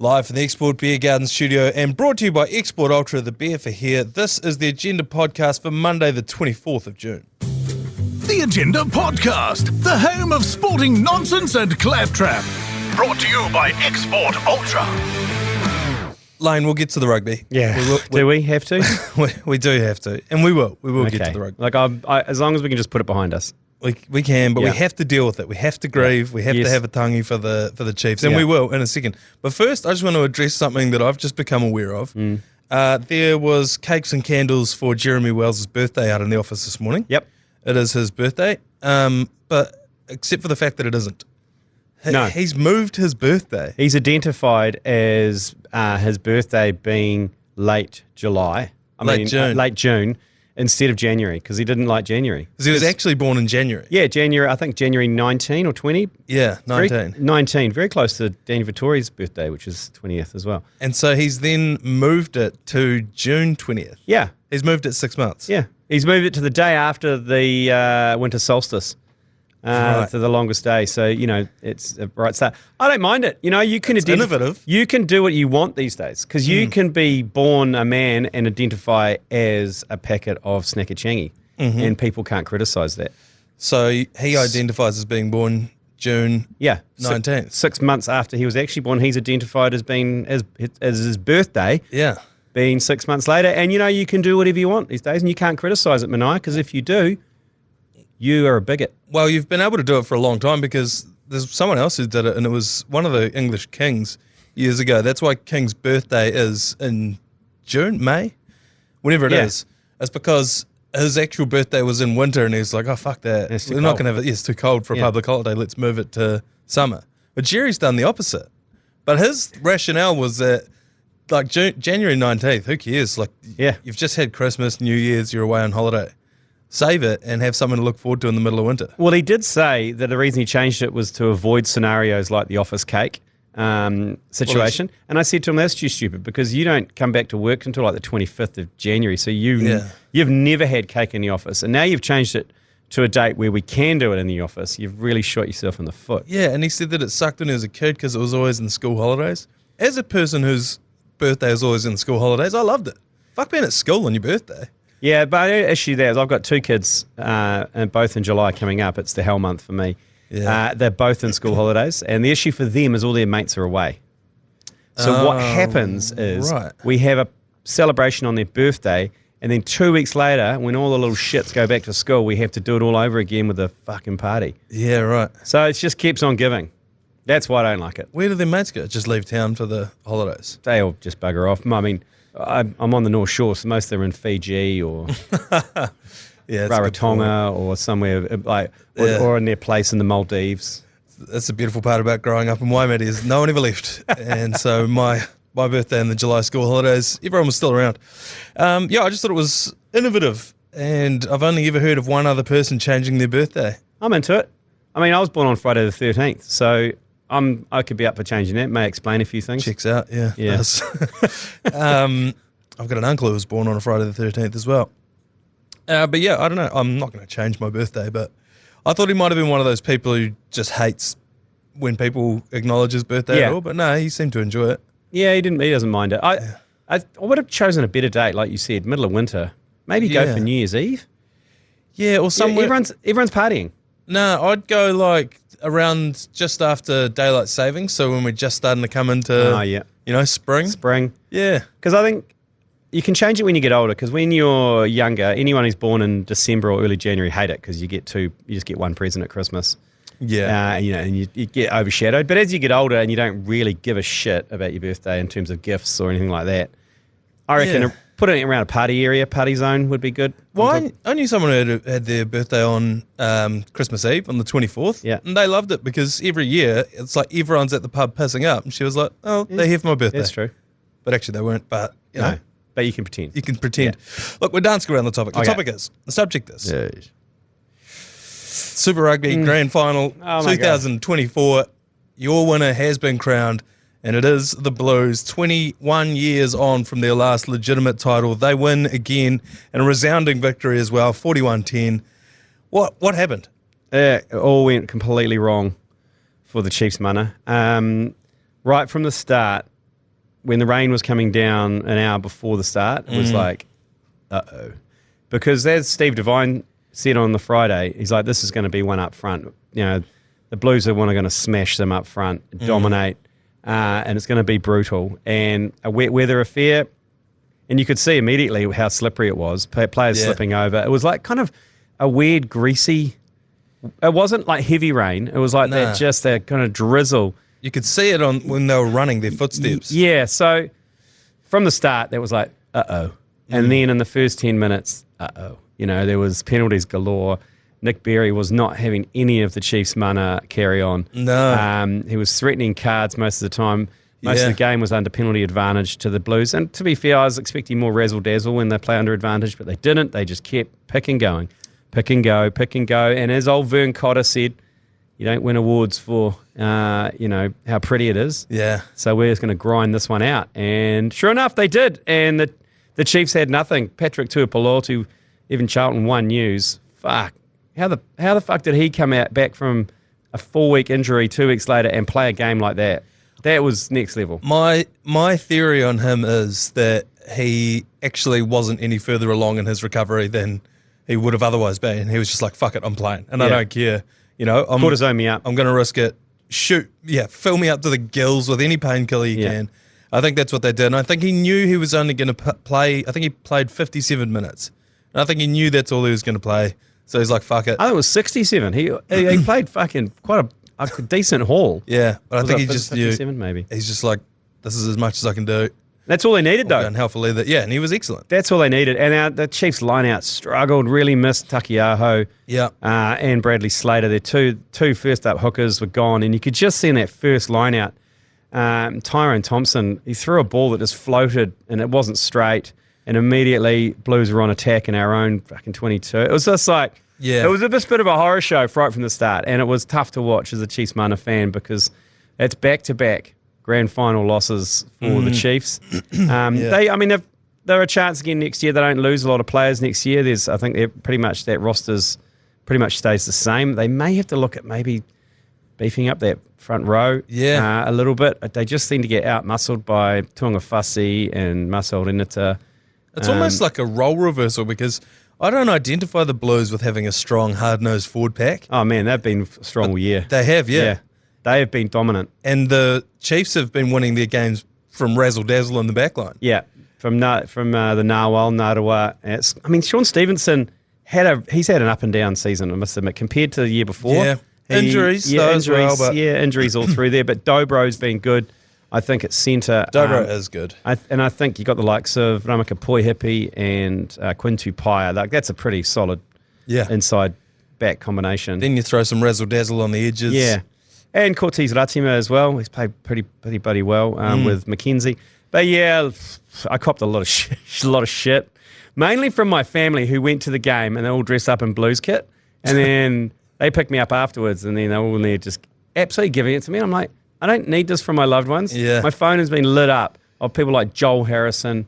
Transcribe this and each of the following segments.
Live from the Export Beer Garden studio and brought to you by Export Ultra, the beer for here. This is the Agenda podcast for Monday, the 24th of June. The Agenda Podcast, the home of sporting nonsense and claptrap. Brought to you by Export Ultra. Lane, we'll get to the rugby. Yeah. Do we have to? we do have to, and we will. We will get to the rugby. Like, as long as we can just put it behind us. We can, but we have to deal with it. We have to grieve. We have to have a tangi for the Chiefs, and we will in a second. But first, I just want to address something that I've just become aware of. There was cakes and candles for Jeremy Wells' birthday out in the office this morning. Yep. It is his birthday, but except for the fact that it isn't. No. He's moved his birthday. He's identified as his birthday being late July. Late June. Instead of January, because he didn't like January. Because he was actually born in January. Yeah, January, I think January 19 or 20. Yeah, 19. 19, very close to Danny Vittori's birthday, which is 20th as well. And so he's then moved it to June 20th. Yeah. He's moved it 6 months. Yeah. He's moved it to the day after the winter solstice. To the longest day, so it's a bright start. I don't mind it. You can innovative. You can do what you want these days because you can be born a man and identify as a packet of snackachangi, and people can't criticise that. So he identifies as being born June 19th. 6 months after he was actually born, he's identified as being as his birthday. Yeah, being 6 months later, and you can do whatever you want these days, and you can't criticise it, Manaia, because if you do, you are a bigot. Well, you've been able to do it for a long time because there's someone else who did it, and it was one of the English kings years ago. That's why King's birthday is in June, May, whenever it is. It's because his actual birthday was in winter, and he's like, oh, fuck that. We're not going to have it. It's too cold for a public holiday. Let's move it to summer. But Jerry's done the opposite. But his rationale was that, like, January 19th, who cares? Like, you've just had Christmas, New Year's, you're away on holiday. Save it and have something to look forward to in the middle of winter. Well, he did say that the reason he changed it was to avoid scenarios like the office cake situation. And I said to him, that's too stupid because you don't come back to work until like the 25th of January. So you've never had cake in the office. And now you've changed it to a date where we can do it in the office. You've really shot yourself in the foot. Yeah, and he said that it sucked when he was a kid because it was always in school holidays. As a person whose birthday is always in school holidays, I loved it. Fuck being at school on your birthday. Yeah, but the issue there is I've got two kids, and both in July coming up. It's the hell month for me. Yeah. They're both in school holidays, and the issue for them is all their mates are away. So what happens is we have a celebration on their birthday, and then 2 weeks later, when all the little shits go back to school, we have to do it all over again with a fucking party. Yeah, right. So it just keeps on giving. That's why I don't like it. Where do their mates go? Just leave town for the holidays? They all just bugger off. I mean, I'm on the North Shore, so most of them are in Fiji or Rarotonga or somewhere or in their place in the Maldives. That's the beautiful part about growing up in Waimate is no one ever left. And so my birthday and the July school holidays, everyone was still around. I just thought it was innovative, and I've only ever heard of one other person changing their birthday. I'm into it. I mean, I was born on Friday the 13th, so I could be up for changing that. May explain a few things. Checks out, yeah. I've got an uncle who was born on a Friday the 13th as well. But yeah, I don't know. I'm not going to change my birthday, but I thought he might have been one of those people who just hates when people acknowledge his birthday at all. But no, he seemed to enjoy it. Yeah, he doesn't mind it. I would have chosen a better date, like you said, middle of winter. Maybe go for New Year's Eve. Yeah, or somewhere. Everyone's partying. No, I'd go like around just after daylight savings, so when we're just starting to come into, spring. Spring. Yeah. Because I think you can change it when you get older, because when you're younger, anyone who's born in December or early January hate it because you just get one present at Christmas. Yeah. And you get overshadowed. But as you get older and you don't really give a shit about your birthday in terms of gifts or anything like that, I reckon putting it around a party zone would be good. Well, I knew someone who had their birthday on Christmas Eve on the 24th. Yeah. And they loved it because every year it's like everyone's at the pub pissing up. And she was like, oh, they're here for my birthday. That's true. But actually they weren't. But, you know. But you can pretend. You can pretend. Yeah. Look, we're dancing around the topic. The subject is Super Rugby Grand Final 2024. Your winner has been crowned, and it is the Blues. 21 years on from their last legitimate title. They win again, and a resounding victory as well, 41-10. What happened? It all went completely wrong for the Chiefs, Mana. Right from the start, when the rain was coming down an hour before the start, it was like, uh-oh. Because as Steve Devine said on the Friday, he's like, this is going to be one up front. You know, the Blues are going to smash them up front, dominate, and it's going to be brutal. And a wet weather affair, and you could see immediately how slippery it was, players slipping over. It was like kind of a weird, greasy, it wasn't like heavy rain. It was like that kind of drizzle. You could see it on when they were running their footsteps. Yeah, so from the start, that was like, uh-oh. And then in the first 10 minutes, uh-oh. You know, there was penalties galore. Nick Berry was not having any of the Chiefs' mana carry on. No. He was threatening cards most of the time. Most of the game was under penalty advantage to the Blues. And to be fair, I was expecting more razzle-dazzle when they play under advantage, but they didn't. They just kept pick and going. Pick and go, pick and go. And as old Vern Cotter said, you don't win awards for, you know, how pretty it is. Yeah. So we're just going to grind this one out. And sure enough, they did. And the Chiefs had nothing. Patrick Tuipulotu, even Charlton One News, fuck. How the fuck did he come out back from a 4-week injury 2 weeks later and play a game like that? That was next level. My theory on him is that he actually wasn't any further along in his recovery than he would have otherwise been. He was just like, fuck it, I'm playing. And I don't care. You know, Cortisone me up. I'm going to risk it. Shoot. Yeah, fill me up to the gills with any painkiller you can. I think that's what they did. And I think he knew he was only going to play, I think he played 57 minutes. And I think he knew that's all he was going to play. So he's like, fuck it. I think it was 67. He played fucking quite a decent haul. Yeah, but I think he just 57 knew. maybe. He's just like, this is as much as I can do. That's all they needed, though. And health will lead that. Yeah, and he was excellent. That's all they needed. And the Chiefs line-out struggled, really missed Takiaho and Bradley Slater. Their two first-up hookers were gone, and you could just see in that first line-out, Tyrone Thompson, he threw a ball that just floated, and it wasn't straight, and immediately Blues were on attack in our own fucking 22. It was just like, it was this bit of a horror show right from the start, and it was tough to watch as a Chiefs Mana fan because it's back-to-back grand final losses for the Chiefs. They're a chance again next year. They don't lose a lot of players next year. I think pretty much that roster's pretty much stays the same. They may have to look at maybe beefing up that front row a little bit. They just seem to get out-muscled by Tuangafasi and Marcel Renata. It's almost like a role reversal because I don't identify the Blues with having a strong, hard-nosed forward pack. Oh, man, they've been strong all year. They have, yeah. They have been dominant. And the Chiefs have been winning their games from razzle-dazzle in the backline. Yeah, from the Narwhal, Narawa. Sean Stevenson, he's had an up-and-down season, I must admit, compared to the year before. Yeah, injuries as well. But injuries all through there. But Dobro's been good, I think, at centre. Dobro is good. I think you got the likes of Ramaka Poihipi and Quinn Tupaia. Like, that's a pretty solid inside-back combination. Then you throw some razzle-dazzle on the edges. Yeah. And Cortez Ratima as well. He's played pretty bloody well with Mackenzie. But yeah, I copped a lot of shit, mainly from my family who went to the game and they all dressed up in Blues kit, and then they picked me up afterwards, and then they were all there just absolutely giving it to me. And I'm like, I don't need this from my loved ones. Yeah. My phone has been lit up of people like Joel Harrison,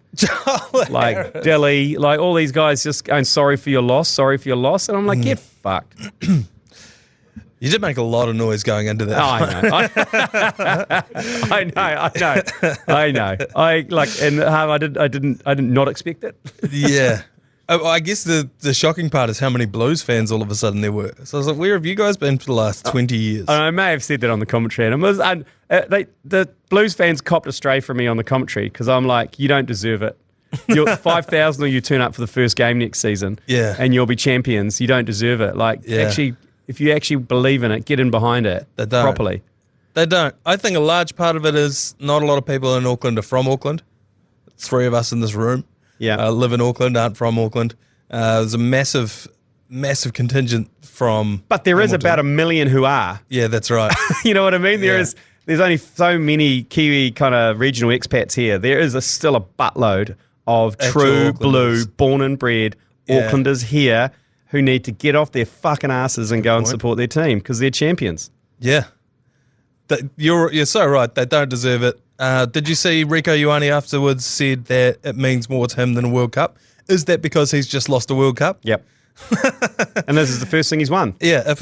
like Dilly, like all these guys just going, sorry for your loss. And I'm like, get fucked. You did make a lot of noise going into that. Oh, I know. I did not expect it. Yeah. I guess the shocking part is how many Blues fans all of a sudden there were. So I was like, where have you guys been for the last 20 years? I may have said that on the commentary. And the Blues fans copped a stray from me on the commentary because I'm like, you don't deserve it. You're 5,000 or you turn up for the first game next season and you'll be champions. You don't deserve it. Actually, if you actually believe in it, get in behind it properly. They don't. I think a large part of it is not a lot of people in Auckland are from Auckland. 3 of us in this room live in Auckland, aren't from Auckland. There's a massive contingent from But there Hamilton. is about 1 million who are. Yeah, that's right. You know what I mean? There's only so many Kiwi kind of regional expats here. There is still a buttload of true blue, born and bred Aucklanders here who need to get off their fucking asses and go and support their team because they're champions. Yeah. You're so right. They don't deserve it. Did you see Rico Ioane afterwards said that it means more to him than a World Cup? Is that because he's just lost a World Cup? Yep. And this is the first thing he's won. If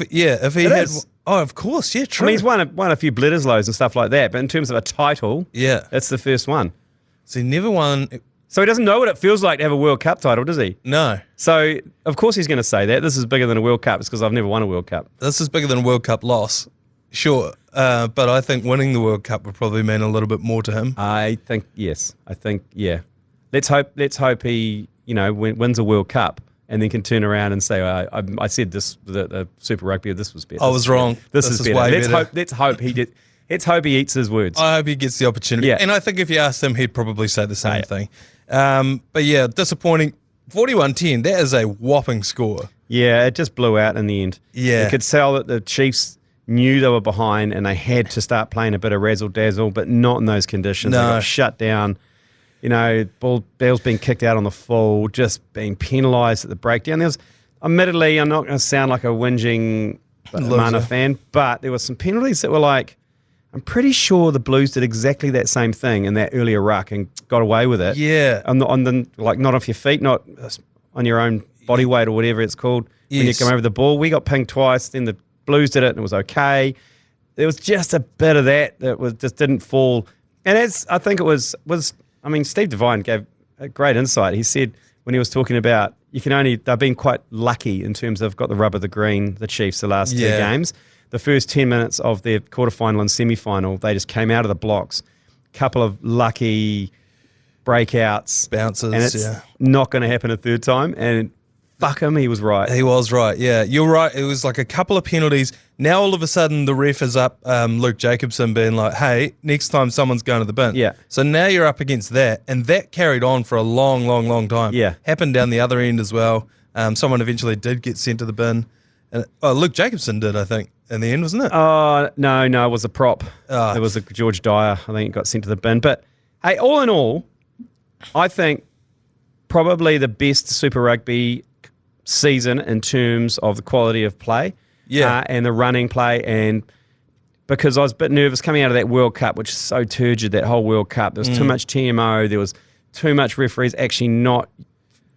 he had... Oh, of course. Yeah, true. I mean, he's won a few Bledisloes and stuff like that, but in terms of a title, it's the first one. So he never won. So he doesn't know what it feels like to have a World Cup title, does he? No. So, of course he's going to say that. This is bigger than a World Cup. It's because I've never won a World Cup. This is bigger than a World Cup loss. Sure. But I think winning the World Cup would probably mean a little bit more to him. I think, yes. Yeah. Let's hope he, wins a World Cup and then can turn around and say, I said this, the Super Rugby, this was better. I was wrong. This is better. way better. Let's hope he did. Let's hope he eats his words. I hope he gets the opportunity. Yeah. And I think if you asked him, he'd probably say the same thing. But yeah, disappointing. 41-10, that is a whopping score. Yeah, it just blew out in the end. Yeah. You could tell that the Chiefs knew they were behind and they had to start playing a bit of razzle-dazzle, but not in those conditions. No. They got shut down. Bell's being kicked out on the full, just being penalised at the breakdown. Admittedly, I'm not going to sound like a whinging Mana fan, but there were some penalties that were like, I'm pretty sure the Blues did exactly that same thing in that earlier ruck and got away with it. Yeah. Not off your feet, not on your own body weight or whatever it's called. Yes. When you come over the ball, we got pinged twice. Then the Blues did it and it was okay. There was just a bit of that just didn't fall. And I think it was. I mean, Steve Devine gave a great insight. He said when he was talking about they've been quite lucky in terms of got the rub of the green, the Chiefs, the last 2 games. The first 10 minutes of their quarterfinal and semi-final, they just came out of the blocks. Couple of lucky breakouts. Bounces, and it's not going to happen a third time. And fuck him, he was right. He was right, yeah. You're right. It was like a couple of penalties. Now all of a sudden the ref is up, Luke Jacobson being like, hey, next time someone's going to the bin. Yeah. So now you're up against that. And that carried on for a long, long, long time. Yeah. Happened down the other end as well. Someone eventually did get sent to the bin. And, Luke Jacobson did, I think, in the end, wasn't it? No, it was a prop. It was a George Dyer. I think it got sent to the bin. But hey, all in all, I think probably the best Super Rugby season in terms of the quality of play, and the running play, and because I was a bit nervous coming out of that World Cup, which is so turgid, that whole World Cup. There was too much TMO. There was too much referees actually not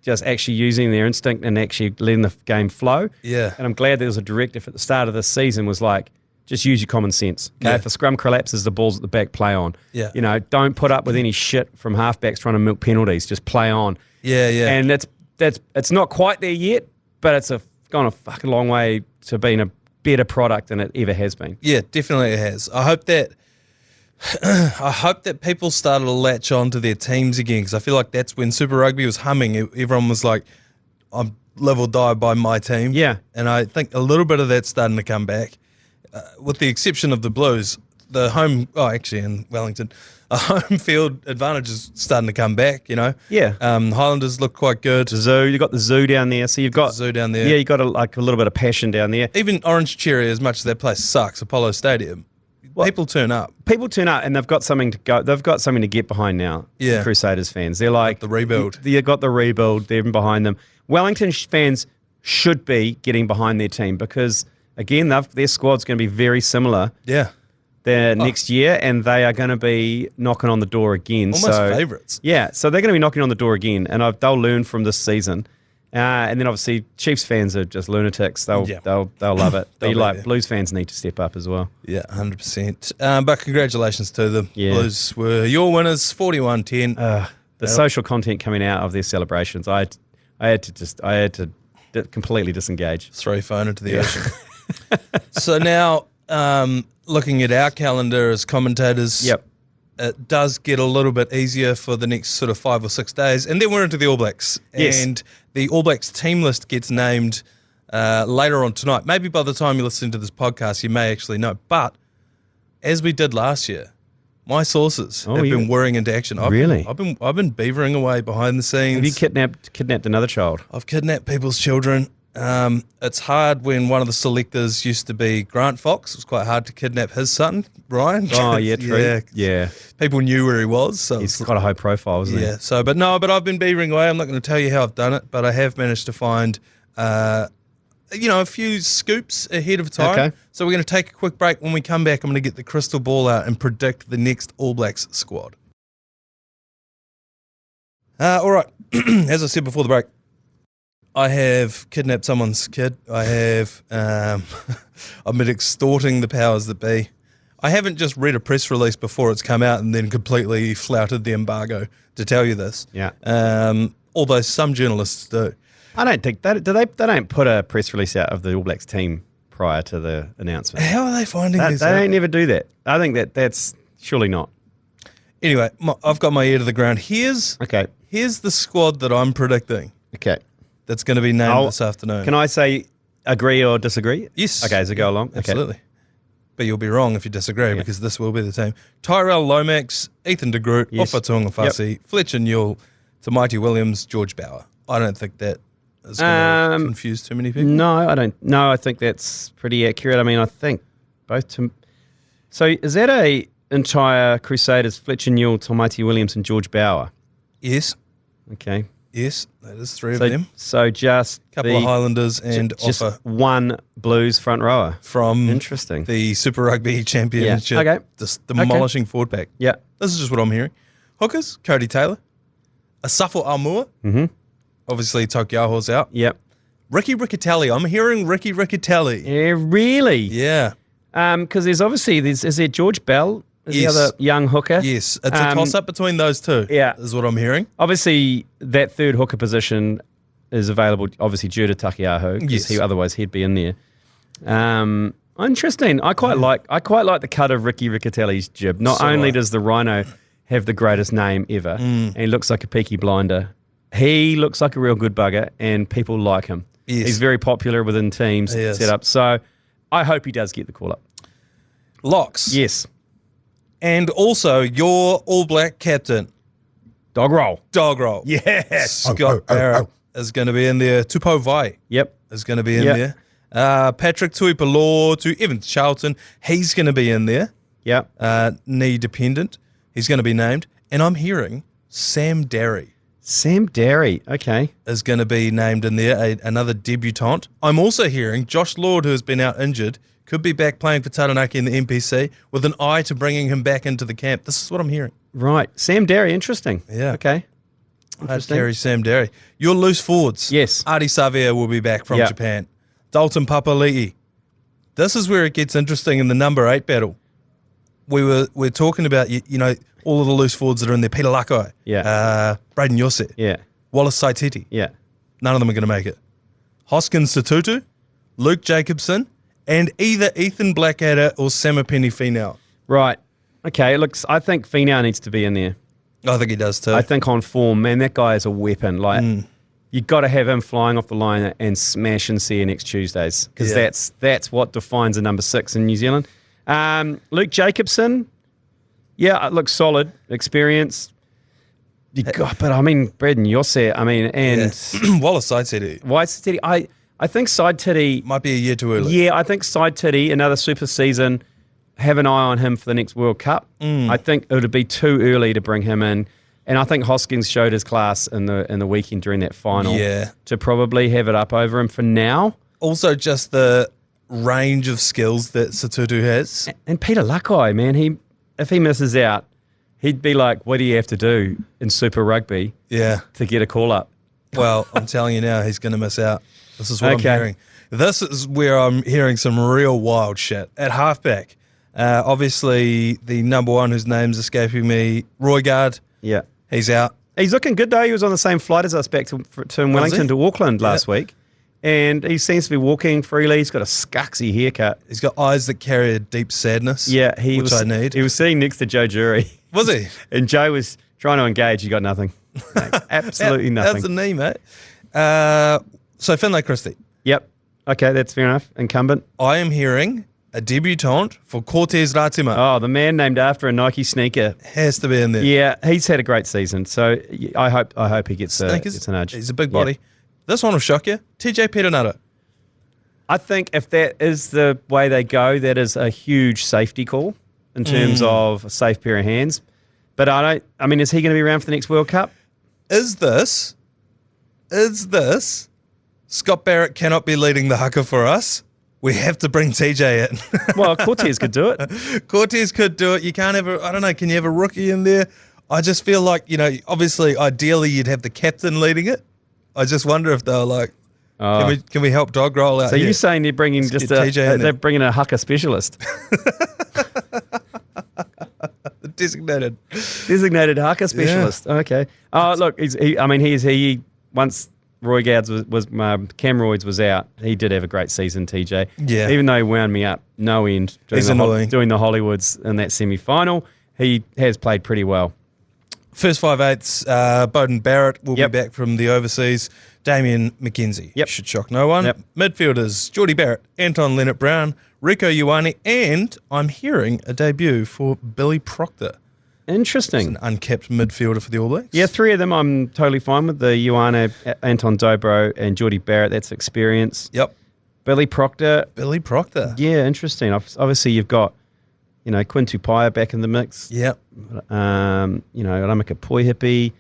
just actually using their instinct and actually letting the game flow. Yeah. And I'm glad there was a directive at the start of this season was like, just use your common sense. Okay, Yeah. if the scrum collapses, the ball's at the back, play on. Yeah. Don't put up with any shit from halfbacks trying to milk penalties. Just play on. Yeah. And it's not quite there yet, but it's gone a fucking long way to being a better product than it ever has been. Yeah, definitely it has. I hope that people started to latch on to their teams again, because I feel like that's when Super Rugby was humming. Everyone was like, I'm live or die by my team. Yeah. And I think a little bit of that's starting to come back, with the exception of the Blues. In Wellington, a home field advantage is starting to come back, Yeah. Highlanders look quite good. You got the zoo down there, so you've got Zoo down there. Yeah, you got a little bit of passion down there. Even Orange Cherry, as much as that place sucks, Apollo Stadium, people turn up. People turn up and they've got something to go. They've got something to get behind now. Yeah. Crusaders fans. They're like the rebuild. They've got the rebuild. They're behind them. Wellington fans should be getting behind their team because again, their squad's going to be very similar. Yeah. Next year, and they are going to be knocking on the door again. Almost favourites. Yeah, so they're going to be knocking on the door again, and they'll learn from this season. And then obviously, Chiefs fans are just lunatics. They'll love it. Blues fans need to step up as well. Yeah, 100%. But congratulations to them. Yeah. Blues were your winners, 41-10. The social content coming out of their celebrations, I had to completely disengage. Throw your phone into the ocean. So now, looking at our calendar as commentators, it does get a little bit easier for the next sort of 5 or 6 days. And then we're into the All Blacks. Yes. And the All Blacks team list gets named later on tonight. Maybe by the time you listen to this podcast, you may actually know. But as we did last year, my sources have been whirring into action. Really? I've been beavering away behind the scenes. Have you kidnapped another child? I've kidnapped people's children. It's hard when one of the selectors used to be Grant Fox. It was quite hard to kidnap his son, Ryan. Oh, yeah, true. Yeah. People knew where he was. So he's got a high profile, isn't he? Yeah. So, but I've been beavering away. I'm not going to tell you how I've done it, but I have managed to find, a few scoops ahead of time. Okay. So we're going to take a quick break. When we come back, I'm going to get the crystal ball out and predict the next All Blacks squad. All right. As I said before the break, I have kidnapped someone's kid. I have, I've been extorting the powers that be. I haven't just read a press release before it's come out and then completely flouted the embargo to tell you this. Yeah. Although some journalists do. I don't think they don't put a press release out of the All Blacks team prior to the announcement. How are they finding this They out? don't never do that. I think that's surely not. Anyway, I've got my ear to the ground. Here's the squad that I'm predicting Okay. that's going to be named this afternoon. Can I say agree or disagree? Yes. Okay, as we go along. Absolutely. But you'll be wrong if you disagree because this will be the team. Tyrell Lomax, Ethan de Groot, Yes. Ofa Tuangafasi, Fletcher Newell, Tamaiti Williams, George Bauer. I don't think that is going to confuse too many people. No, I don't. No, I think that's pretty accurate. I mean, I think both. So is that a entire Crusaders? Fletcher Newell, Tamaiti Williams, and George Bauer. Yes. Okay. Yes, that is three of them. So just A couple of Highlanders and just Ofa one Blues front rower. from Interesting. the Super Rugby Championship. Yeah. Okay. Just demolishing forward pack. Yeah. This is just what I'm hearing. Hookers, Cody Taylor. Asafo Aumua. Mm-hmm. Obviously, Tokiaho's out. Yep. Ricky Riccatelli. I'm hearing Ricky Riccatelli. Yeah, really? Yeah. Because is there George Bell? Is Yes. the other young hooker? Yes. It's a toss-up between those two. Yeah. Is what I'm hearing. Obviously, that third hooker position is available, obviously, due to Takiaho, because Yes. otherwise he'd be in there. Interesting. I quite like the cut of Ricky Riccatelli's jib. Not So only do I. does the Rhino have the greatest name ever, and he looks like a Peaky Blinder, he looks like a real good bugger, and people like him. Yes. He's very popular within teams He is. set up. So I hope he does get the call up. Locks. Yes. And also your All Black captain, Dog roll. Dog Roll. Yes. Scott Barrett is going to be in there. Tupo Vai Yep. is going to be in Yep. there. Patrick Tuipolo to Evan Charlton. He's going to be in there. Yep. Knee dependent. He's going to be named. And I'm hearing Sam Derry Sam Derry. Okay. is going to be named in there, another debutant. I'm also hearing Josh Lord, who has been out injured, could be back playing for Taranaki in the NPC with an eye to bringing him back into the camp. This is what I'm hearing. Right. Sam Derry. Interesting. Yeah. Okay. I'd carry Sam Derry. Your loose forwards. Yes. Artie Savia will be back from Yeah. Japan. Dalton Papali'i. This is where it gets interesting in the number 8 battle. We're talking about, you know, all of the loose forwards that are in there. Peter Lakai. Yeah. Braden Yosset. Yeah. Wallace Saititi. Yeah. None of them are going to make it. Hoskins Satutu, Luke Jacobson, and either Ethan Blackadder or Samapeni Finau. Right. Okay. I think Finau needs to be in there. I think he does too. I think on form, man, that guy is a weapon. Like, you got to have him flying off the line and smashing CNX Tuesdays, because Yeah. that's what defines a number 6 in New Zealand. Luke Jacobson, yeah, it looks solid, experience. But I mean, Braden Yosset, I mean, and Wallace Saititi White Titty, I think Side Titty, might be a year too early. yeah, I think Side Titty, another super season, have an eye on him for the next World Cup. I think it would be too early to bring him in. And I think Hoskins showed his class in the weekend during that final Yeah. to probably have it up over him for now. Also, just the range of skills that Satutu has. And Peter Lakai, man, if he misses out, he'd be like, what do you have to do in Super Rugby Yeah. to get a call up? Well, I'm telling you now, he's going to miss out. This is what Okay. I'm hearing. This is where I'm hearing some real wild shit. At halfback, obviously the number 1 whose name's escaping me, Roygard, Yeah. he's out. He's looking good, though. He was on the same flight as us back to Wellington he? to Auckland last week. And he seems to be walking freely. He's got a scuxy haircut. He's got eyes that carry a deep sadness. Yeah, which I need. He was sitting next to Joe Jury. Was he? And Joe was trying to engage. He got nothing. No, absolutely nothing. That's the knee, mate. So Finlay Christie. Yep. Okay, that's fair enough. Incumbent. I am hearing a debutant for Cortez Ratima. Oh, the man named after a Nike sneaker. Has to be in there. Yeah, he's had a great season. So I hope he gets a Sneakers. nudge. He's a big body. Yeah. This one will shock you. TJ Perenara. I think if that is the way they go, that is a huge safety call in terms of a safe pair of hands. But is he going to be around for the next World Cup? Is this Scott Barrett cannot be leading the haka for us? We have to bring TJ in. Well, Cortez could do it. Cortez could do it. You can't have I don't know, can you have a rookie in there? I just feel like, obviously, ideally you'd have the captain leading it. I just wonder if they're like, can we help Dog Roll out So here? you're saying they're bringing Let's get TJ in there. they're bringing a haka specialist? Designated haka specialist. Yeah. Okay. Oh, look, he once Roy Gouds was Cam Royds was out. He did have a great season, TJ. Yeah. Even though he wound me up no end doing the Hollywoods in that semi-final, he has played pretty well. First 5/8, Bowden Barrett will be back from the overseas. Damien McKenzie should shock no one. Midfielders, Geordie Barrett, Anton Leonard-Brown, Rieko Ioane, and I'm hearing a debut for Billy Proctor. Interesting. He's an uncapped midfielder for the All Blacks. Yeah, three of them I'm totally fine with. The Ioane, Anton Dobro, and Geordie Barrett. That's experience. Yep. Billy Proctor. Yeah, interesting. Obviously, you've got, Quinn Tupaia back in the mix. Yep. Ramika Poihipi.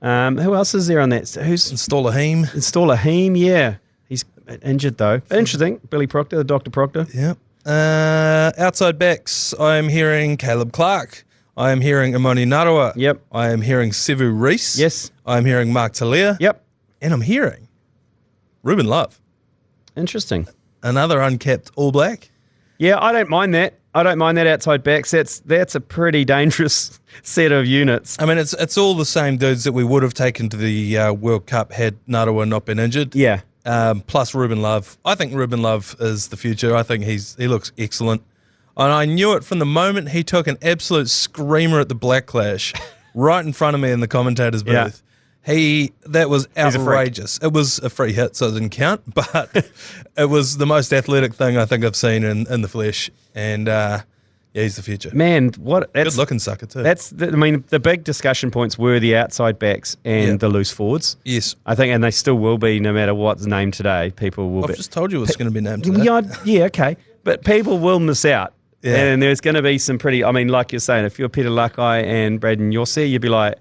Who else is there on that? Who's Installer Heem, yeah. He's injured, though. Interesting. Billy Proctor, Dr. Proctor. Yep. Outside backs, I'm hearing Caleb Clark. I am hearing Imoni Narawa. Yep. I am hearing Sevu Reese. Yes. I'm hearing Mark Talia. Yep. And I'm hearing Ruben Love. Interesting. Another uncapped All Black. Yeah, I don't mind that. Outside backs. That's a pretty dangerous set of units. I mean, it's all the same dudes that we would have taken to the World Cup had Narawa not been injured. Yeah. Plus Ruben Love. I think Ruben Love is the future. I think he looks excellent. And I knew it from the moment he took an absolute screamer at the Black Clash right in front of me in the commentator's booth. That was outrageous. It was a free hit, so it didn't count, but it was the most athletic thing I think I've seen in the flesh. And he's the future. Man, good looking sucker too. The big discussion points were the outside backs and the loose forwards. Yes. I think, and they still will be no matter what's named today. People will I've just told you it's going to be named today. Yeah, okay. But people will miss out. Yeah. And there's going to be some pretty, like you're saying, if you're Peter Lakai and Braden Yossi, you'd be like,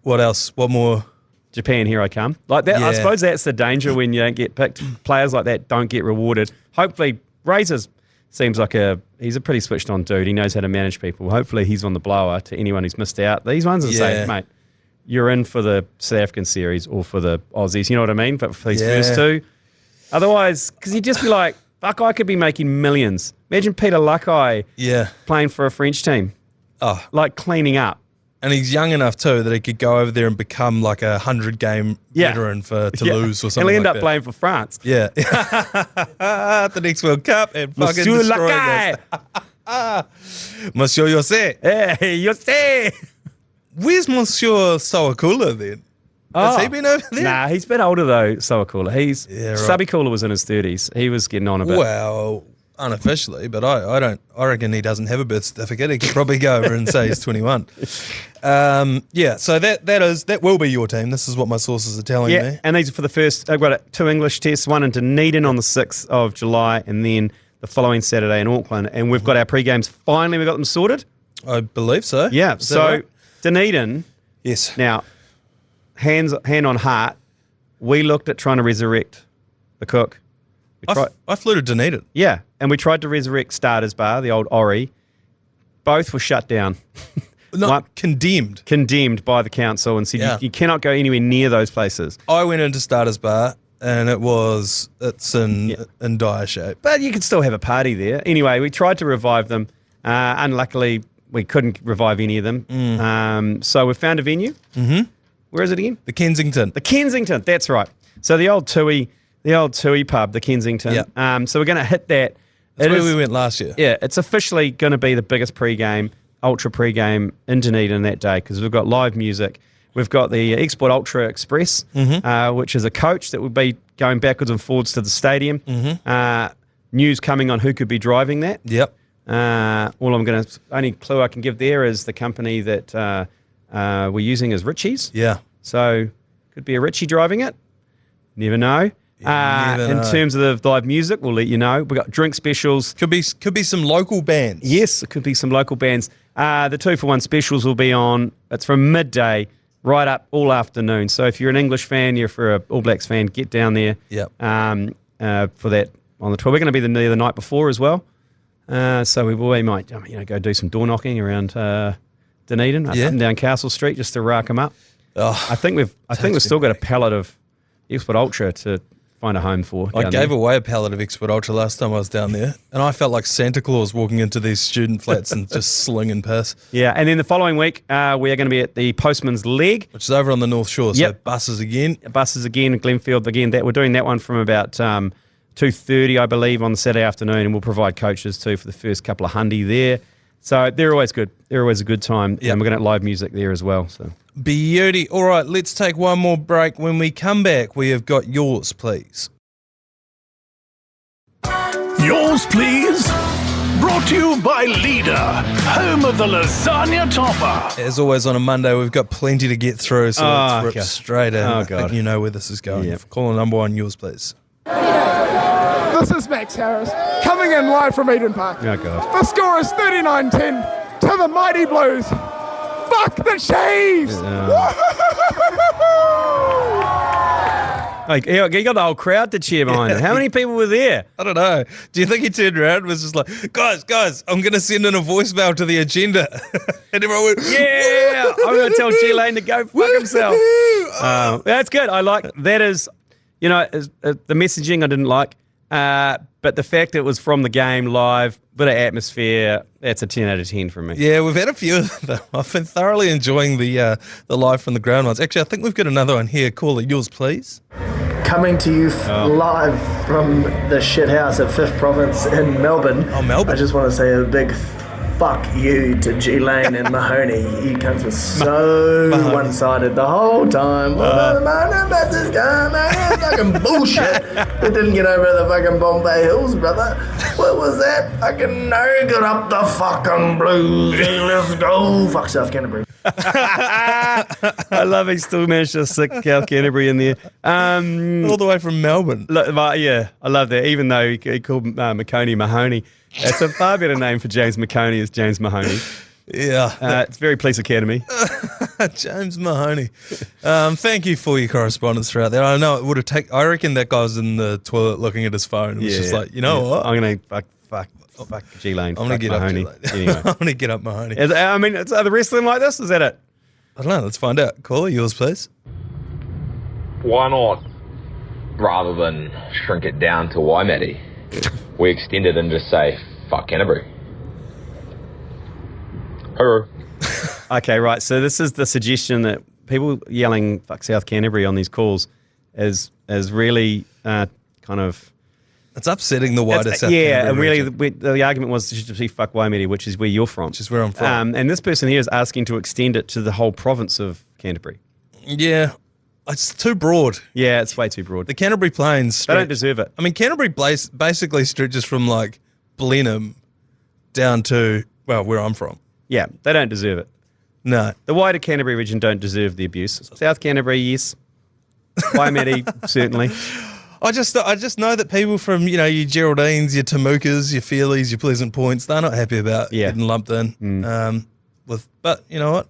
what else? What more? Japan, here I come. Like that. Yeah. I suppose that's the danger when you don't get picked. Players like that don't get rewarded. Hopefully, Razors seems like he's a pretty switched on dude. He knows how to manage people. Hopefully he's on the blower to anyone who's missed out. These ones are saying, mate, you're in for the South African series or for the Aussies. You know what I mean? But for these first two. Otherwise, because you'd just be like, fuck, I could be making millions. Imagine Peter Lakai playing for a French team. Oh. Like cleaning up. And he's young enough too that he could go over there and become like a 100-game veteran for Toulouse or something. He'll end like up playing for France. Yeah, the next World Cup and fucking Monsieur destroy Lakai. Monsieur Jose. Hey, Jose. Where's Monsieur Sawakula then? Has he been over there? Nah, he's a bit older though. Sawakula. Subby Kula was in his 30s. He was getting on a bit. Well, unofficially, but I reckon he doesn't have a birth certificate. He could probably go over and say he's 21. So that will be your team. This is what my sources are telling me. And these are for the first. I've got 2 English tests, one in Dunedin on the 6th of July, and then the following Saturday in Auckland. And we've got our pre-games. Finally, we got them sorted. I believe so. Yeah. So right? Dunedin. Yes. Now, hand on heart, we looked at trying to resurrect the cook. I flew to Dunedin. Yeah, and we tried to resurrect Starters Bar, the old Ori. Both were shut down. Condemned. Condemned by the council and said you cannot go anywhere near those places. I went into Starters Bar and it's in dire shape. But you could still have a party there. Anyway, we tried to revive them. Unluckily, we couldn't revive any of them. So we found a venue. Mm-hmm. Where is it again? The Kensington. The Kensington, that's right. So the old Tui pub, the Kensington. Yep. So we're going to hit that. That's where we went last year. Yeah, it's officially going to be the biggest ultra pre-game in Dunedin that day because we've got live music. We've got the Export Ultra Express, which is a coach that will be going backwards and forwards to the stadium. News coming on who could be driving that. Yep. Only clue I can give there is the company that we're using is Ritchie's. Yeah. So could be a Ritchie driving it. Never know. In terms of the live music, we'll let you know. We've got drink specials. Could be some local bands. Yes, it could be some local bands. The 2-for-1 specials will be on. It's from midday right up all afternoon. So if you're an English fan, you're for an All Blacks fan, get down there. Yep. For that on the tour. We're going to be there the night before as well. So we might go do some door knocking around Dunedin, up and down Castle Street just to rack them up. Oh, I think we've still got a pallet of Export Ultra to find a home for. I down gave there. away a pallet of Expert Ultra last time I was down there, and I felt like Santa Claus walking into these student flats and just slinging piss, Yeah, and then the following week, we are going to be at the Postman's Leg. which is over on the North Shore. So Yep. buses again. Buses again, Glenfield again. That we're doing that one from about 2:30, I believe, on the Saturday afternoon, and we'll provide coaches too for the first couple of hundy there. So they're always good. They're always a good time, Yep. and we're going to have live music there as well. So Beauty. All right, let's take one more break. When we come back, we have got yours, please. Yours, please. Brought to you by Leader, home of the lasagna topper. As always on a Monday, we've got plenty to get through, so let's rip God. straight in. Oh, I think God. you know where this is going. Yep. Caller number one, yours, please. This is Max Harris, coming in live from Eden Park. oh god, The score is 39-10 to the Mighty Blues. Fuck the Chiefs! like, you got the whole crowd to cheer behind it. How many people were there? I don't know. Do you think he turned around and was just like, guys, I'm going to send in a voicemail to the agenda? And everyone went, Yeah, I'm going to tell G Lane to go fuck himself. That's good. I like that. Is the messaging I didn't like, but the fact it was from the game live, bit of atmosphere. That's a 10 out of 10 for me. Yeah, we've had a few of them. I've been thoroughly enjoying the live from the ground ones. Actually, I think we've got another one here. Caller, yours, please. Coming to you live from the shit house at 5th Province in Melbourne. Oh, Melbourne. I just want to say a big fuck you to G Lane and Mahoney. You cunts were so Mahoney. one-sided the whole time. Fucking bullshit. They didn't get over the fucking Bombay Hills, brother. What was that? Fucking no, get up the fucking Blues. Let's go. Fuck South Canterbury. I love he still managed to stick South Canterbury in there. All the way from Melbourne. Yeah, I love that. Even though he called McConey Mahoney, it's a far better name for James McConey as James Mahoney. Yeah. It's very Police Academy. James Mahoney. Thank you for your correspondence throughout there. I know it would have taken, I reckon that guy was in the toilet looking at his phone and was just like, you know what? I'm going to fuck G Lane. I'm going to get Mahoney. up to Anyway. I'm going to get up Mahoney. Are the rest of them like this? Is that it? I don't know. Let's find out. Caller, yours, please. Why not, rather than shrink it down to Waimate, we extend it and just say, fuck Canterbury. Hello. Okay, right. So this is the suggestion that people yelling "fuck South Canterbury" on these calls is really kind of It's upsetting the wider South yeah, and Canterbury really region, the argument was to be "fuck Waimate," which is where you're from. which is where I'm from. And this person here is asking to extend it to the whole province of Canterbury. Yeah. It's too broad. Yeah, it's way too broad. The Canterbury Plains They don't stretch. deserve it. I mean, Canterbury basically stretches from like Blenheim down to, well, where I'm from. Yeah, they don't deserve it. No. The wider Canterbury region don't deserve the abuse. South Canterbury, yes. Waimate, certainly. I just know that people from, your Geraldines, your Tamukas, your Feelies, your Pleasant Points, they're not happy about getting lumped in. But you know what?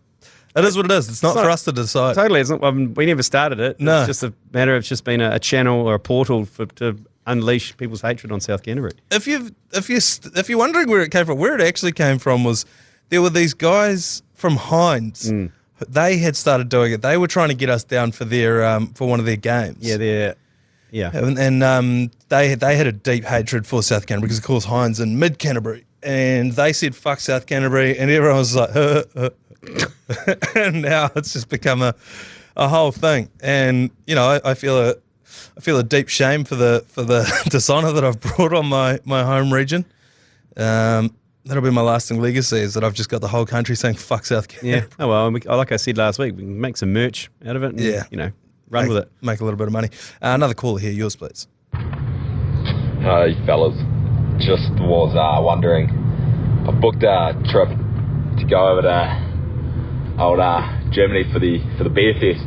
It is what it is. It's not for us to decide. Totally, it's not, we never started it. No. It's just a matter of it's just been a channel or a portal to unleash people's hatred on South Canterbury. If you're wondering where it came from, where it actually came from was there were these guys from Hines. They had started doing it. They were trying to get us down for their for one of their games. Yeah. And they had a deep hatred for South Canterbury because of course Hines in mid Canterbury, and they said fuck South Canterbury, and everyone was like, and now it's just become a whole thing. And I feel a deep shame for the dishonor that I've brought on my home region. That'll be my lasting legacy, is that I've just got the whole country saying fuck South Canterbury. Yeah. Oh well, like I said last week, we can make some merch out of it. And, run with it. Make a little bit of money. Another caller here, yours please. Hey fellas, just was wondering, I booked a trip to go over to old Germany for the beer fest.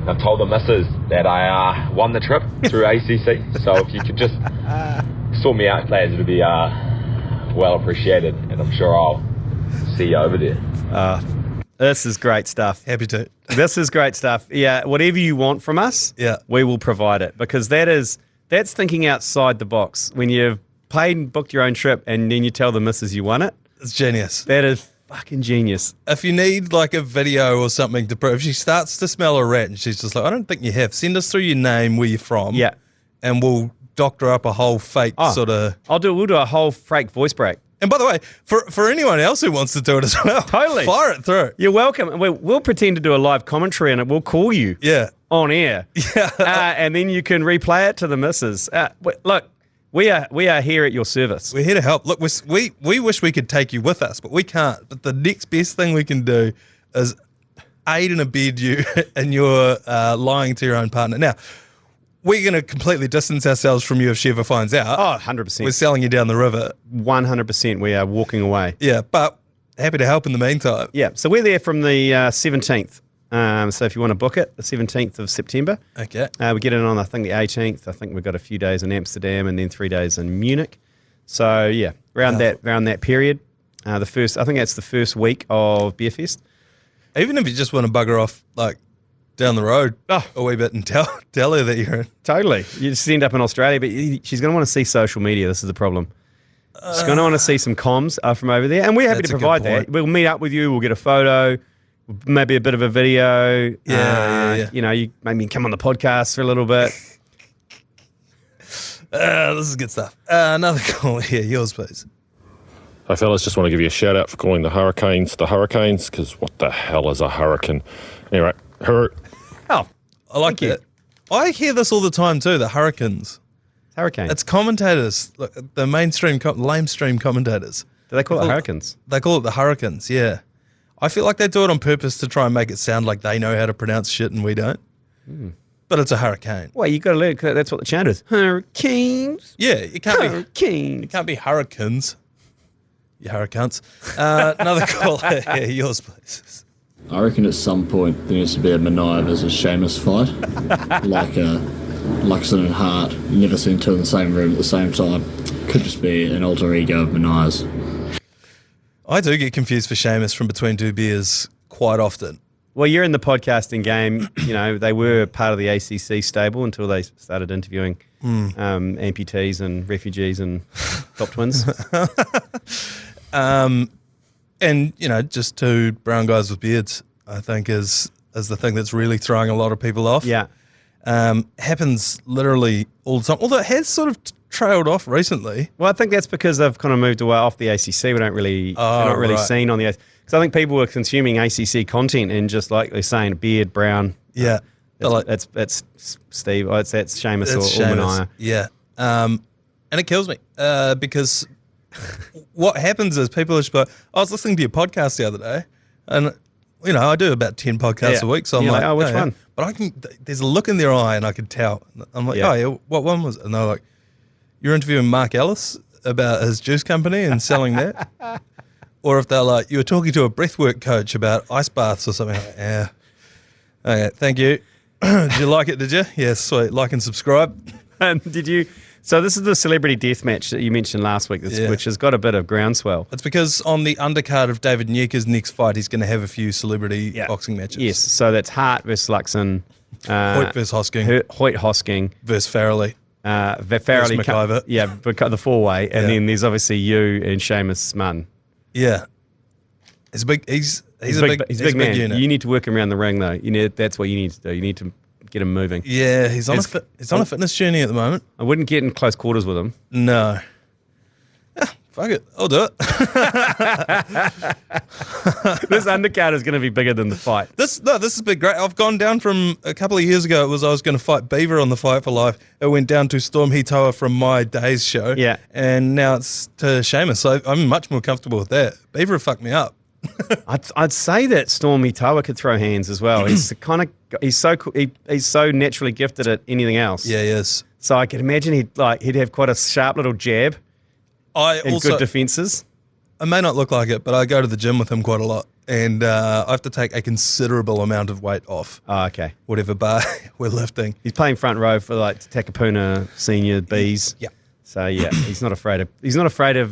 I told the missus that I won the trip through ACC, so if you could just sort me out, players, it'd be well appreciated, and I'm sure I'll see you over there. This is great stuff. Happy to. This is great stuff. Yeah, whatever you want from us, we will provide it, because that's thinking outside the box. When you've paid and booked your own trip and then you tell the missus you won it, It's genius. that is fucking genius. If you need like a video or something to prove, if she starts to smell a rat and she's just like, I don't think you have, send us through your name, where you're from. Yeah. and we'll doctor up a whole fake sort of. We'll do a whole fake voice break. And by the way, for anyone else who wants to do it as well, Totally. fire it through. You're welcome. We'll pretend to do a live commentary and we'll call you Yeah. on air. Yeah. And then you can replay it to the missus. Look, we are here at your service. We're here to help. Look, we wish we could take you with us, but we can't. But the next best thing we can do is aid and abet you in your lying to your own partner. Now, we're going to completely distance ourselves from you if she ever finds out. Oh, 100%. We're selling you down the river. 100%. We are walking away. Yeah, but happy to help in the meantime. Yeah, so we're there from the 17th. So if you want to book it, the 17th of September. Okay. We get in on, I think, the 18th. I think we've got a few days in Amsterdam and then 3 days in Munich. So, yeah, around that period. I think that's the first week of Beerfest. Even if you just want to bugger off, like, down the road a wee bit and tell her that you're in. Totally. You just end up in Australia, but she's going to want to see social media. This is the problem. She's going to want to see some comms from over there, and we're happy to provide that. We'll meet up with you. We'll get a photo, maybe a bit of a video. Yeah. You know, you maybe come on the podcast for a little bit. This is good stuff. Another call here. Yours, please. Hi, fellas. Just want to give you a shout out for calling the Hurricanes, because what the hell is a hurricane? Anyway, Oh, I like that. I hear this all the time too, the Hurricanes. Hurricane. It's commentators, the mainstream, lamestream commentators. Do they call it Hurricanes? They call it the Hurricanes, yeah. I feel like they do it on purpose to try and make it sound like they know how to pronounce shit and we don't. But it's a hurricane. Well, you got to learn, that's what the chant is. Hurricanes. Yeah, it can't Hurricanes. it can't be hurricanes. You hurricanes. Another call here, yours, please. I reckon at some point there needs to be a Manaia versus Seamus fight, like Luxon and Hart. You never seen two in the same room at the same time. Could just be an alter ego of Manaia's. I do get confused for Seamus from Between Two Beers quite often. Well, you're in the podcasting game. You know, they were part of the ACC stable until they started interviewing amputees and refugees and top twins. And, you know, just two brown guys with beards, I think, is the thing that's really throwing a lot of people off. Yeah. Happens literally all the time, although it has sort of trailed off recently. Well, I think that's because they've kind of moved away off the ACC. We don't really, they're not really seen on the ACC. Because I think people were consuming ACC content and just like they're saying beard, brown. Yeah. That's Steve. That's Seamus or Manaia. Yeah. And it kills me because what happens is people are just like, I was listening to your podcast the other day and, you know, I do about 10 podcasts a week. So I'm You're like, oh, which one? But there's a look in their eye and I could tell. I'm like, oh, yeah, what one was it? And they're like, you're interviewing Mark Ellis about his juice company and selling that? Or if they're like, you were talking to a breathwork coach about ice baths or something. Like, yeah. Okay, thank you. Did you like it, did you? Yeah, sweet. Like and subscribe. And did you... So this is the celebrity death match that you mentioned last week, which has got a bit of groundswell. It's because on the undercard of David Nyeka's next fight, he's going to have a few celebrity boxing matches. Yes, so that's Hart versus Luxon. Hoyt versus Hosking. Hoyt Hosking. Versus Farrelly. Farrelly. McIver. Yeah, the four-way. And then there's obviously you and Seamus Martin. Yeah. He's a big man. Unit. You need to work him around the ring, though. That's what you need to do. You need to get him moving. Yeah, he's on a fitness journey at the moment. I wouldn't get in close quarters with him. No. Fuck it. I'll do it. This undercard is going to be bigger than the fight. This has been great. I've gone down from a couple of years ago. I was going to fight Beaver on the Fight for Life. It went down to Storm Hitoa from my Days show. Yeah. And now it's to Seamus. So I'm much more comfortable with that. Beaver fucked me up. I'd say that Stormy Tower could throw hands as well. He's so naturally gifted at anything else. Yeah, he is. So I can imagine he'd have quite a sharp little jab and good defences. I may not look like it, but I go to the gym with him quite a lot, and I have to take a considerable amount of weight off. Oh, okay. Whatever bar we're lifting. He's playing front row for like Takapuna Senior Bs. Yeah. So yeah, he's not afraid of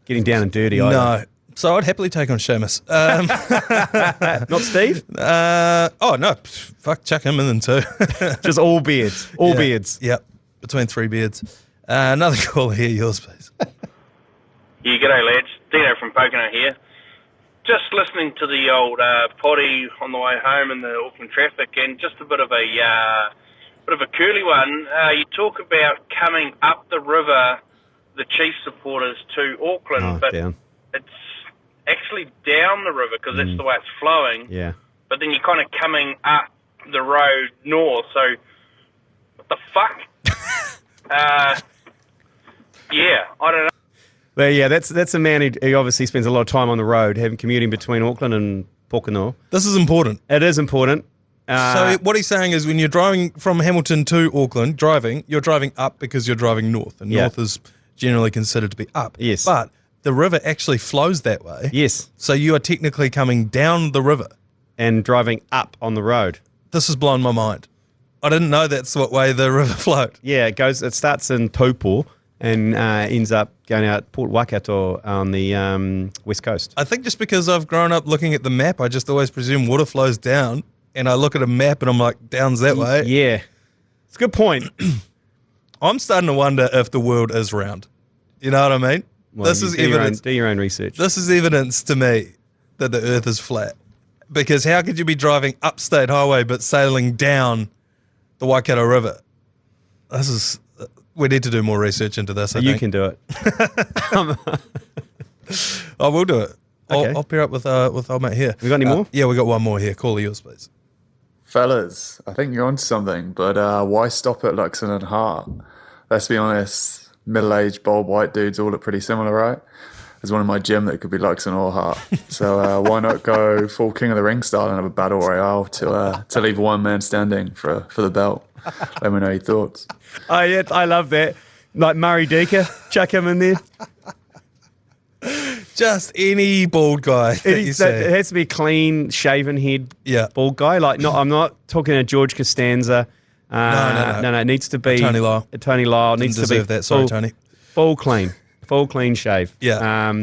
getting down and dirty either. No. So I'd happily take on Seamus. Not Steve? No. Fuck, chuck him in then too. Just all beards. Beards. Yep. Between three beards. Another call here. Yours, please. Yeah, g'day lads. Dino from Pocono here. Just listening to the old potty on the way home in the Auckland traffic, and just a bit of a bit of a curly one. You talk about coming up the river, the Chiefs supporters, to Auckland, but down. it's actually down the river because that's the way it's flowing. Yeah. But then you're kind of coming up the road north, so what the fuck? Yeah, I don't know. But yeah, that's a man who obviously spends a lot of time on the road, commuting between Auckland and Pōkeno. This is important. It is important. So what he's saying is when you're driving from Hamilton to Auckland, you're driving up because you're driving north, and north is generally considered to be up. Yes. But the river actually flows that way. Yes. So you are technically coming down the river. And driving up on the road. This has blown my mind. I didn't know that's what way the river flowed. Yeah, it starts in Taupo and ends up going out Port Waikato on the west coast. I think just because I've grown up looking at the map, I just always presume water flows down, and I look at a map and I'm like, down's that way. Yeah. It's a good point. I'm starting to wonder if the world is round. You know what I mean? Well, this is evidence. Do your own research. This is evidence to me that the earth is flat. Because how could you be driving up State Highway but sailing down the Waikato River? We need to do more research into this, I think. You can do it. I will do it. Okay. I'll pair up with old mate here. We got any more? Yeah, we got one more here. Call yours, please. Fellas, I think you're onto something, but why stop at Luxon and Hart? Let's be honest, middle-aged, bald, white dudes all look pretty similar, right? There's one in my gym that could be Luxon or Hart. So why not go full King of the Ring style and have a battle royale to leave one man standing for the belt? Let me know your thoughts. Oh, yeah, I love that. Like Murray Deaker, chuck him in there. Just any bald guy that you see. It has to be clean, shaven head, bald guy. Like, I'm not talking a George Costanza. No. It needs to be Tony Lyle. Tony Lyle needs to be that. Sorry, Tony. Full clean shave. Yeah.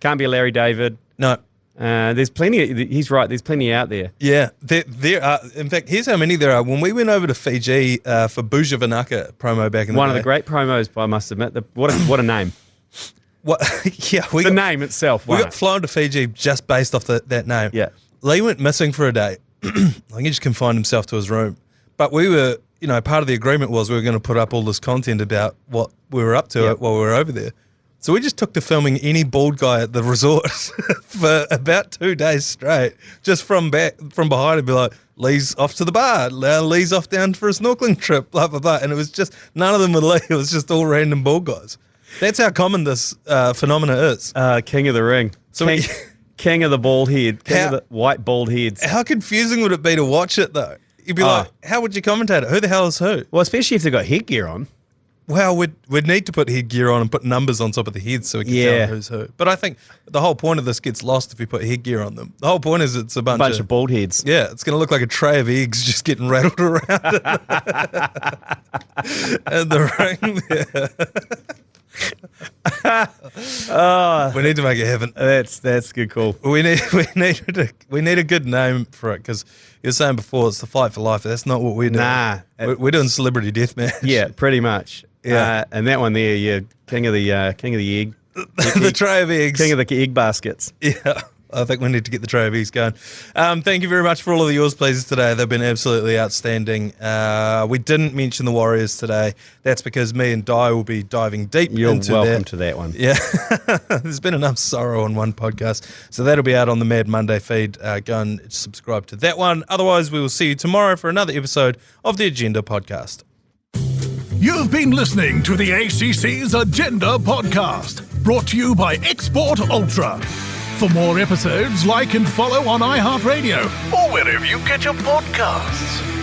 Can't be a Larry David. No. There's plenty. He's right. There's plenty out there. Yeah, there are. In fact, here's how many there are. When we went over to Fiji for Buja Vanaka promo back in the day. One of the great promos, I must admit. What a name. What? Yeah, the name itself. We got flown to Fiji just based off that name. Yeah. Lee went missing for a day. I think he just confined himself to his room. But we were, part of the agreement was we were going to put up all this content about what we were up to while we were over there. So we just took to filming any bald guy at the resort for about 2 days straight, just from behind and be like, Lee's off to the bar, Lee's off down for a snorkeling trip, blah, blah, blah. And it was just, none of them were Lee, it was just all random bald guys. That's how common this phenomena is. King of the Ring. So King of the bald head. King of the white bald heads. How confusing would it be to watch it, though? You'd be like, how would you commentate it? Who the hell is who? Well, especially if they've got headgear on. Well, we'd need to put headgear on and put numbers on top of the heads so we can tell who's who. But I think the whole point of this gets lost if we put headgear on them. The whole point is it's a bunch of bald heads. Yeah, it's going to look like a tray of eggs just getting rattled around and the ring there. We need to make it happen. That's good call. We need a good name for it because you were saying before it's the fight for life. That's not what we're doing. Nah, we're doing celebrity deathmatch. Yeah, pretty much. Yeah, and that one there, king of the egg, the tray of eggs, king of the egg baskets. Yeah. I think we need to get the tray of eggs going. Thank you very much for all of the yours pleases today. They've been absolutely outstanding. We didn't mention the Warriors today. That's because me and Di will be diving deep into that. You're welcome to that one. Yeah. There's been enough sorrow on one podcast. So that'll be out on the Mad Monday feed. Go and subscribe to that one. Otherwise, we will see you tomorrow for another episode of the Agenda Podcast. You've been listening to the ACC's Agenda Podcast, brought to you by Export Ultra. For more episodes, like and follow on iHeartRadio or wherever you get your podcasts.